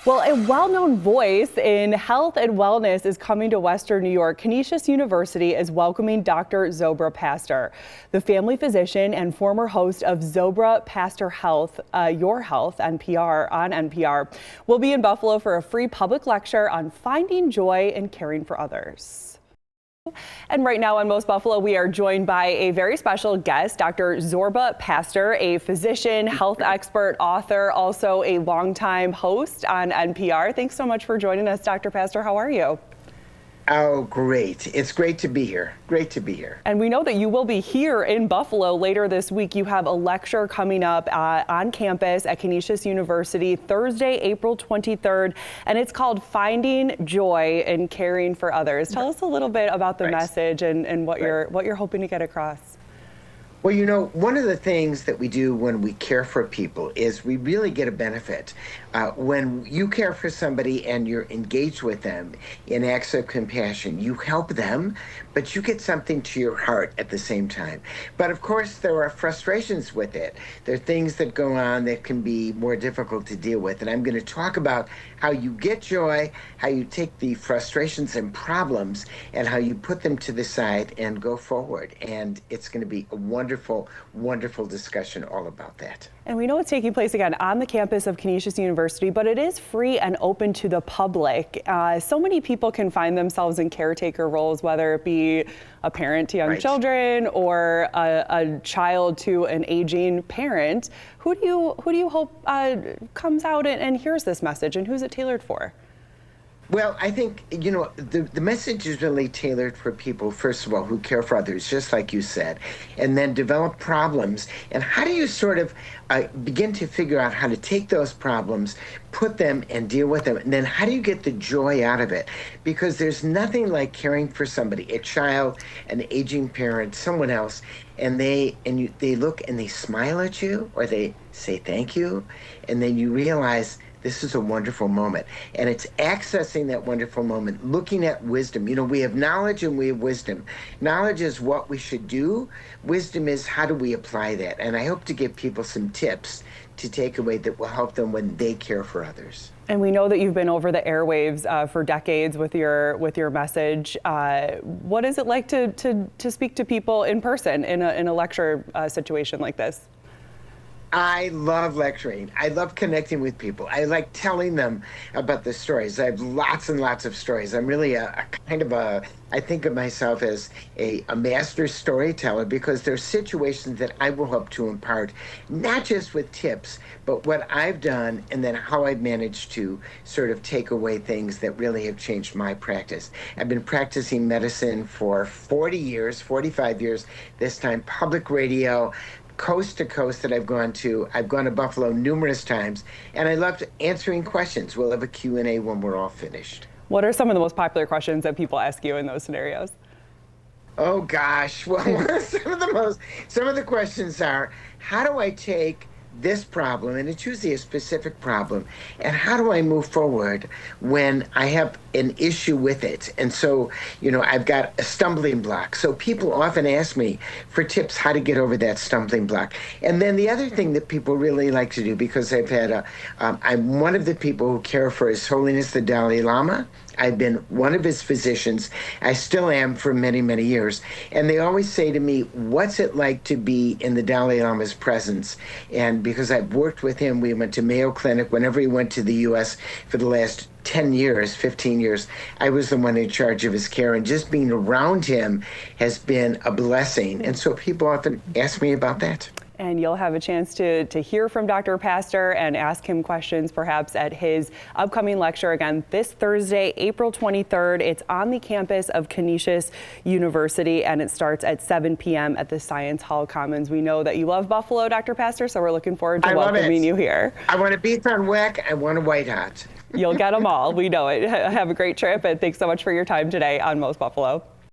Well, a well-known voice in health and wellness is coming to Western New York. Canisius University is welcoming Dr. Zorba Pastor, the family physician and former host of Zorba Pastor Health, Your Health, NPR on NPR. Will be in Buffalo for a free public lecture on finding joy in caring for others. And right now on Most Buffalo, we are joined by a very special guest, Dr. Zorba Pastor, a physician, health expert, author, also a longtime host on NPR. Thanks so much for joining us, Dr. Pastor. How are you? Oh, great. It's great to be here. Great to be here. And we know that you will be here in Buffalo later this week. You have a lecture coming up on campus at Canisius University Thursday, April 23rd, and it's called Finding Joy in Caring for Others. Tell us a little bit about the message and what you're hoping to get across. Well, you know, one of the things that we do when we care for people is we really get a benefit. When you care for somebody and you're engaged with them in acts of compassion, you help them, but you get something to your heart at the same time. But of course, there are frustrations with it. There are things that go on that can be more difficult to deal with. And I'm going to talk about how you get joy, how you take the frustrations and problems, and how you put them to the side and go forward. And it's going to be a wonderful, wonderful discussion all about that. And we know it's taking place again on the campus of Canisius University, but it is free and open to the public. So many people can find themselves in caretaker roles, whether it be a parent to young children or a child to an aging parent. Who do you hope comes out and hears this message, and who's it tailored for? Well, I think, you know, the message is really tailored for people, first of all, who care for others, just like you said, and then develop problems. And how do you sort of begin to figure out how to take those problems, put them and deal with them, and then how do you get the joy out of it? Because there's nothing like caring for somebody, a child, an aging parent, someone else, and they look and they smile at you, or they say thank you, and then you realize this is a wonderful moment. And it's accessing that wonderful moment, looking at wisdom. You know, we have knowledge and we have wisdom. Knowledge is what we should do. Wisdom is how do we apply that? And I hope to give people some tips to take away that will help them when they care for others. And we know that you've been over the airwaves for decades with your message. What is it like to speak to people in person in a lecture situation like this? I love lecturing. I love connecting with people. I like telling them about the stories. I have lots and lots of stories. I'm really a kind of I think of myself as a master storyteller, because there's situations that I will hope to impart, not just with tips, but what I've done and then how I've managed to sort of take away things that really have changed my practice. I've been practicing medicine for 40 years, 45 years, this time public radio, coast to coast that I've gone to. I've gone to Buffalo numerous times, and I loved answering questions. We'll have a Q&A when we're all finished. What are some of the most popular questions that people ask you in those scenarios? Oh gosh, well, some of the questions are, how do I take this problem, and it's usually a specific problem, and how do I move forward when I have an issue with it? And so, you know, I've got a stumbling block. So people often ask me for tips how to get over that stumbling block. And then the other thing that people really like to do, because I've had I'm one of the people who care for His Holiness the Dalai Lama. I've been one of his physicians. I still am for many, many years. And they always say to me, what's it like to be in the Dalai Lama's presence? And because I've worked with him, we went to Mayo Clinic whenever he went to the U.S. for the last 10 years, 15 years, I was the one in charge of his care, and just being around him has been a blessing. And so people often ask me about that. And you'll have a chance to hear from Dr. Pastor and ask him questions perhaps at his upcoming lecture again this Thursday, April 23rd. It's on the campus of Canisius University, and it starts at 7 p.m. at the Science Hall Commons. We know that you love Buffalo, Dr. Pastor, so we're looking forward to welcoming you here. I want a beef on weck. I want a white hot. You'll get them all. We know it. Have a great trip, and thanks so much for your time today on Most Buffalo.